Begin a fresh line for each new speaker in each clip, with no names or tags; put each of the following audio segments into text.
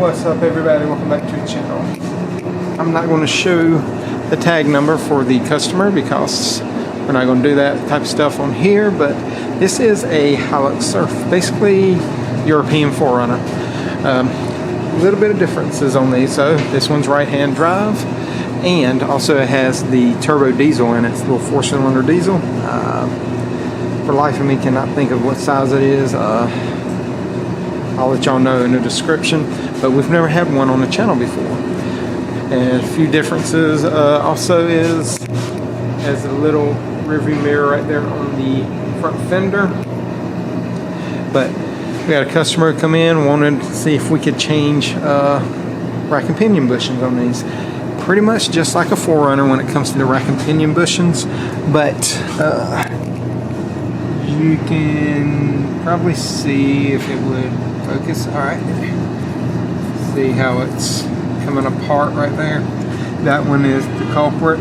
What's up everybody, welcome back to the channel. I'm not going to show the tag number for the customer because we're not going to do that type of stuff on here, but this is a Hilux Surf, basically European 4Runner. A little bit of differences on these. So this one's right-hand drive, and also it has the turbo diesel in it. It's a little 4-cylinder diesel. For life of me cannot think of what size it is. I'll let y'all know in the description, but we've never had one on the channel before. And a few differences also is has a little rearview mirror right there on the front fender. But we had a customer come in, wanted to see if we could change rack and pinion bushings on these. Pretty much just like a 4Runner when it comes to the rack and pinion bushings, but you can probably see if it would focus. Alright, see how it's coming apart right there. That one is the culprit,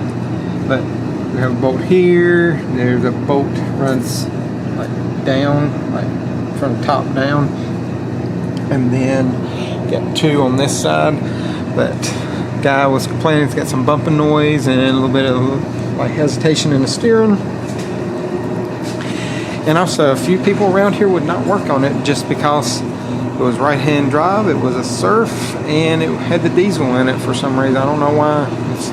but we have a bolt here. There's a bolt runs like down, like from the top down, and then got two on this side. But guy was complaining it's got some bumping noise and a little bit of like hesitation in the steering. And also a few people around here would not work on it just because it was right-hand drive, it was a Surf, and it had the diesel in it for some reason. I don't know why. It's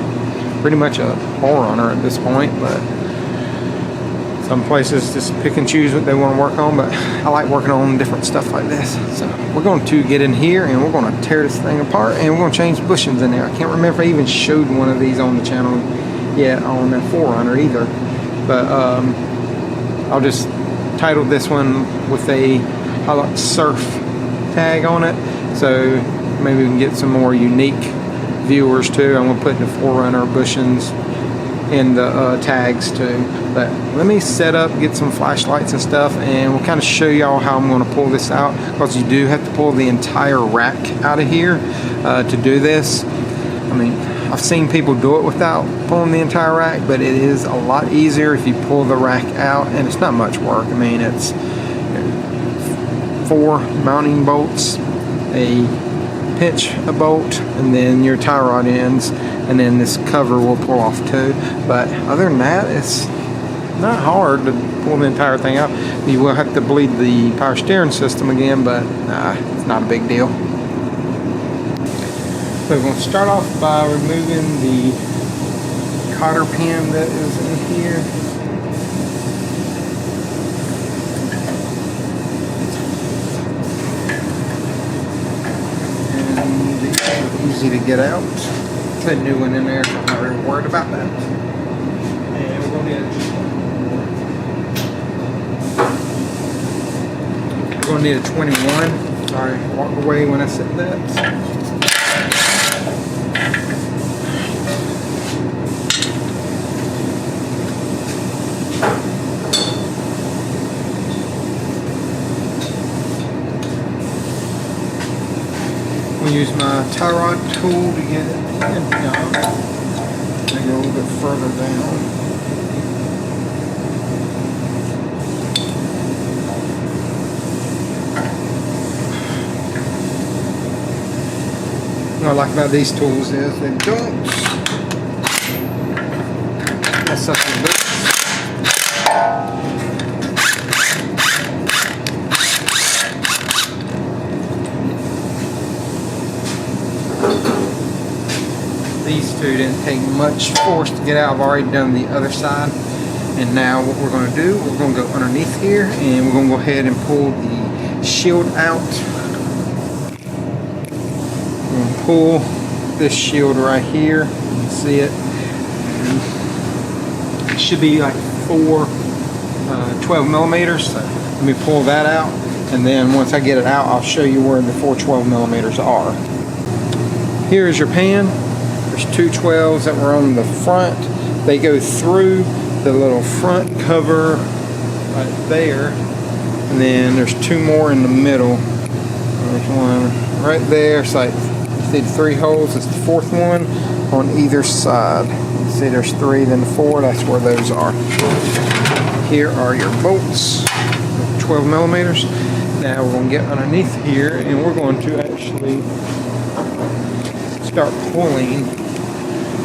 pretty much a 4Runner at this point, but some places just pick and choose what they want to work on, but I like working on different stuff like this. So we're going to get in here and we're going to tear this thing apart, and we're going to change bushings in there. I can't remember if I even showed one of these on the channel yet on that 4Runner either, but I'll just title this one with a Hilux Surf tag on it, so maybe we can get some more unique viewers too. I'm gonna put the 4Runner bushings in the tags too. But let me set up, get some flashlights and stuff, and we'll kind of show y'all how I'm going to pull this out, because you do have to pull the entire rack out of here to do this. I mean, I've seen people do it without pulling the entire rack, but it is a lot easier if you pull the rack out, and it's not much work. I mean, it's 4 mounting bolts, a pinch a bolt, and then your tie rod ends, and then this cover will pull off too. But other than that, it's not hard to pull the entire thing out. You will have to bleed the power steering system again, but it's not a big deal. So we're going to start off by removing the cotter pin that is in here. And these are easy to get out. Put a new one in there, so I'm not really worried about that. And we're going to need a 21. Sorry, walked away when I said that. Use my tie rod tool to get it in down. Make it a little bit further down. What I like about these tools is they don't mess up the boots. These two didn't take much force to get out. I've already done the other side, and now what we're going to do, we're going to go underneath here, and we're going to go ahead and pull the shield out. We're going to pull this shield right here. You can see it. It should be like 12 millimeters. So let me pull that out, and then once I get it out, I'll show you where the 4 12 millimeters are. Here is your pan. There's 2 12s that were on the front. They go through the little front cover right there, and then there's 2 more in the middle. There's one right there. So you see the 3 holes. It's the 4th one on either side. You see there's 3, then the 4. That's where those are. Here are your bolts, 12 millimeters. Now we're going to get underneath here, and we're going to actually start pulling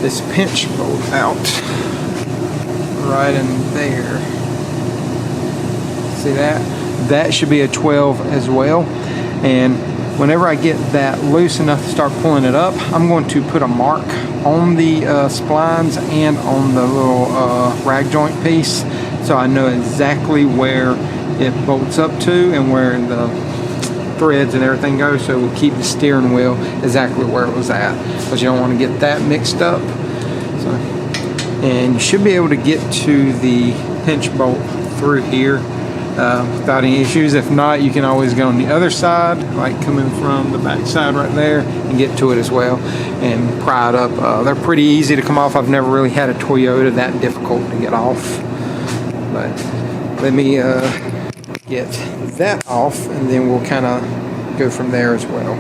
this pinch bolt out right in there. See that? That should be a 12 as well. And whenever I get that loose enough to start pulling it up, I'm going to put a mark on the splines and on the little rag joint piece, so I know exactly where it bolts up to and where the threads and everything go, so we'll keep the steering wheel exactly where it was at, because you don't want to get that mixed up. So, and you should be able to get to the pinch bolt through here without any issues. If not, you can always go on the other side, like coming from the back side right there, and get to it as well and pry it up. They're pretty easy to come off. I've never really had a Toyota that difficult to get off, but let me get that off, and then we'll kind of go from there as well.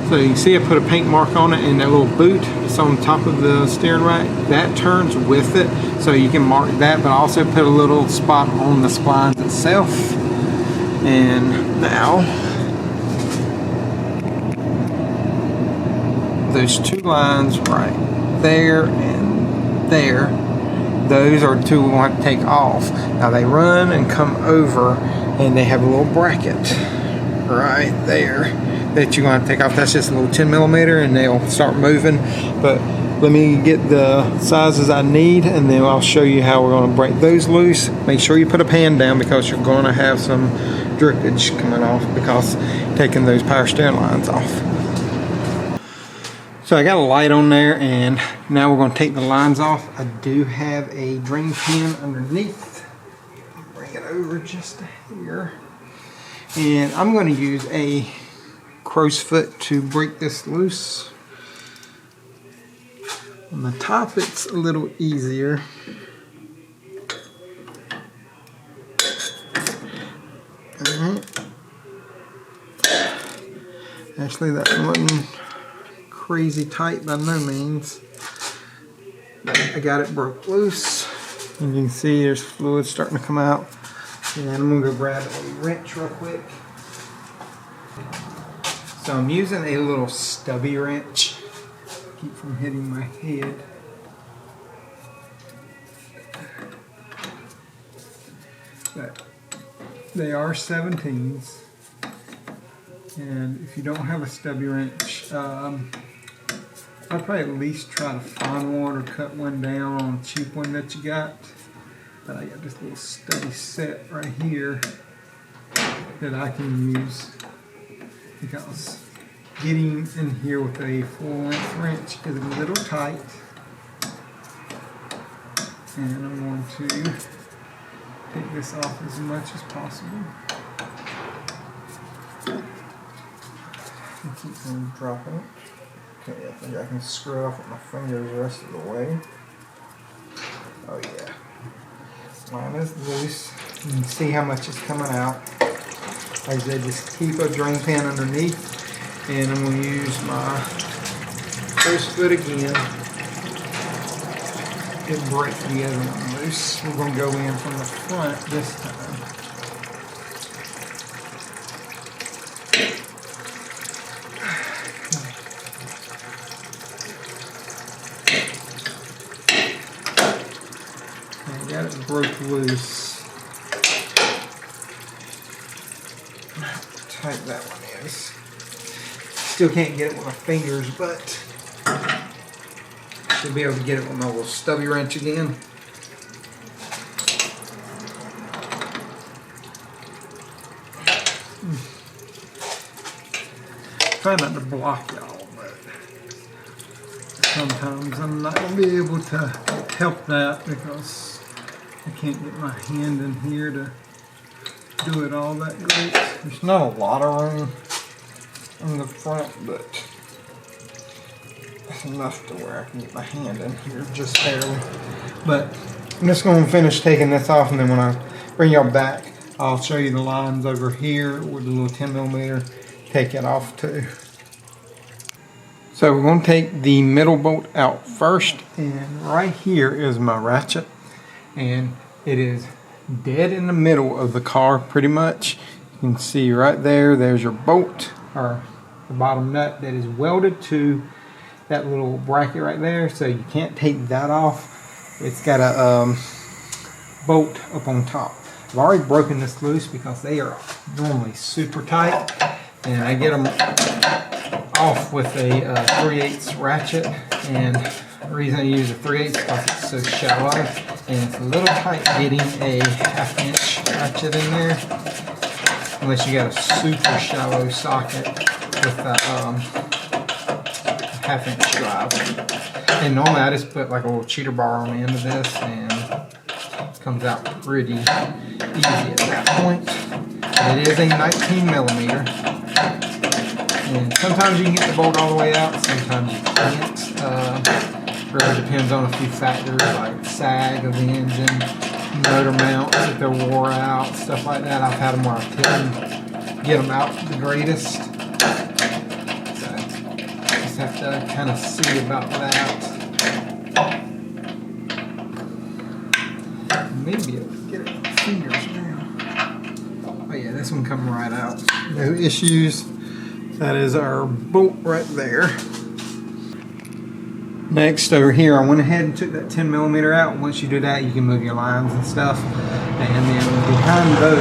So you can see I put a paint mark on it, and that little boot that's on top of the steering rack, that turns with it, so you can mark that, but I also put a little spot on the splines itself. And now those two lines right there and there, those are two we want to take off. Now they run and come over, and they have a little bracket right there that you're going to take off. That's just a little 10 millimeter, and they'll start moving. But let me get the sizes I need, and then I'll show you how we're going to break those loose. Make sure you put a pan down, because you're going to have some drippage coming off because taking those power steering lines off. So I got a light on there, and now we're going to take the lines off. I do have a drain pan underneath. Bring it over just here. And I'm going to use a crow's foot to break this loose. On the top it's a little easier. Actually, that wasn't crazy tight by no means. I got it broke loose. And you can see there's fluid starting to come out. And I'm going to go grab a wrench real quick. So I'm using a little stubby wrench. Keep from hitting my head. But they are 17s. And if you don't have a stubby wrench, I'd probably at least try to find one or cut one down on a cheap one that you got. But I got this little stubby set right here that I can use, because getting in here with a full-length wrench is a little tight. And I'm going to take this off as much as possible. And keep on dropping it. Okay, I think I can screw it off with my fingers the rest of the way. Oh yeah. Line is loose. You can see how much is coming out. Like I said, just keep a drain pan underneath. And I'm going to use my crow's foot again. It breaks the other one loose. We're going to go in from the front this time. I got it broke loose. How tight that one is. Still can't get it with my fingers, but should be able to get it with my little stubby wrench again. Try not to block y'all, but sometimes I'm not going to be able to help that because I can't get my hand in here to do it all that great. There's not a lot of room in the front, but it's enough to where I can get my hand in here just barely. But I'm just going to finish taking this off, and then when I bring y'all back, I'll show you the lines over here with the little 10 millimeter. Take it off too. So we're going to take the middle bolt out first, and right here is my ratchet, and it is dead in the middle of the car pretty much. You can see right there, there's your bolt, or the bottom nut that is welded to that little bracket right there, so you can't take that off. It's got a bolt up on top. I've already broken this loose because they are normally super tight, and I get them off with a 3/8 ratchet, and the reason I use a 3/8 is because it's so shallow, and it's a little tight getting a 1/2 inch ratchet in there, unless you got a super shallow socket with a 1/2 inch drive. And normally I just put like a little cheater bar on the end of this, and it comes out pretty easy at that point. But it is a 19mm. And sometimes you can get the bolt all the way out, sometimes you can't. Really depends on a few factors like sag of the engine, motor mounts if they're wore out, stuff like that. I've had them where I couldn't get them out the greatest. So just have to kind of see about that. Maybe able to get it with my fingers now. Oh yeah, this one coming right out. No issues. That is our bolt right there. Next, over here, I went ahead and took that 10mm out. Once you do that, you can move your lines and stuff. And then behind those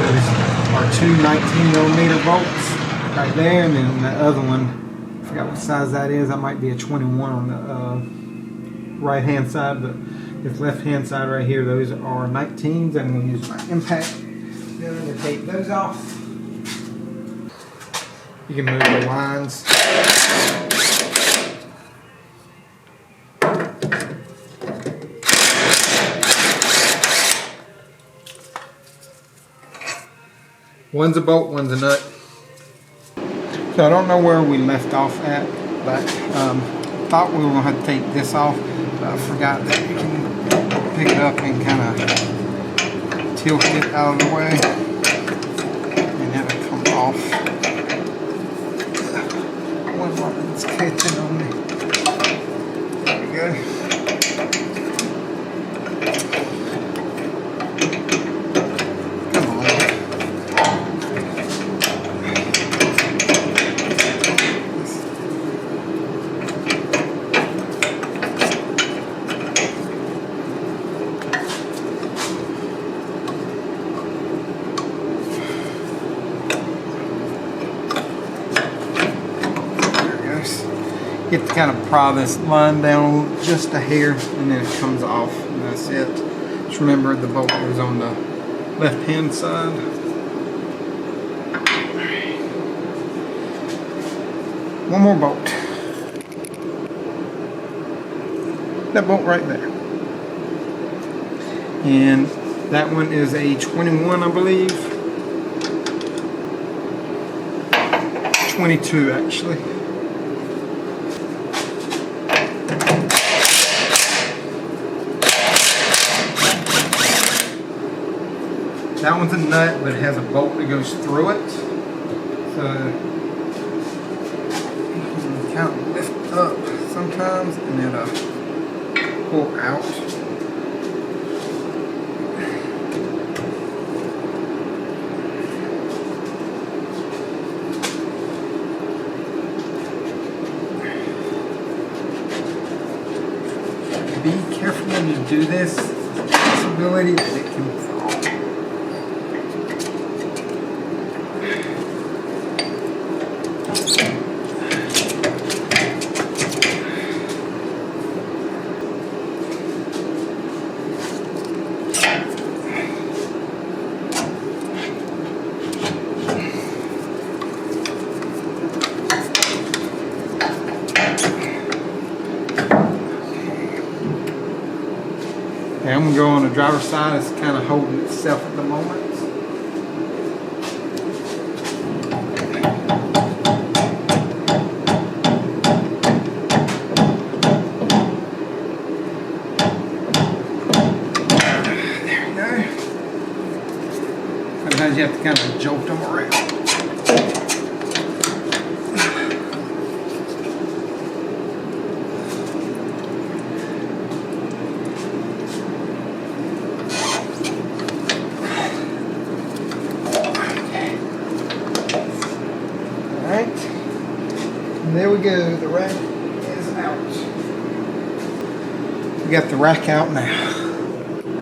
are two 19mm bolts right there. And then the other one, I forgot what size that is. That might be a 21 on the right-hand side. But this left-hand side right here, those are 19s. I'm going to use my impact gun to take those off. You can move the lines. One's a bolt, one's a nut. So I don't know where we left off at, but thought we were going to have to take this off, but I forgot that you can pick it up and kind of tilt it out of the way, and have it come off. One button's catching on me. There we go. Get to kind of pry this line down just a hair, and then it comes off, and that's it. Just remember the bolt goes on the left hand side. One more bolt. That bolt right there. And that one is a 21, I believe. 22 actually. That one's a nut, but it has a bolt that goes through it. So you can kind of lift up sometimes and it'll pull out. Be careful when you do this. There's a possibility that it can fall. I'm going to go on the driver's side. It's kind of holding itself at the moment. There we go. Sometimes you have to kind of jolt them around. And there we go. The rack is out. We got the rack out now.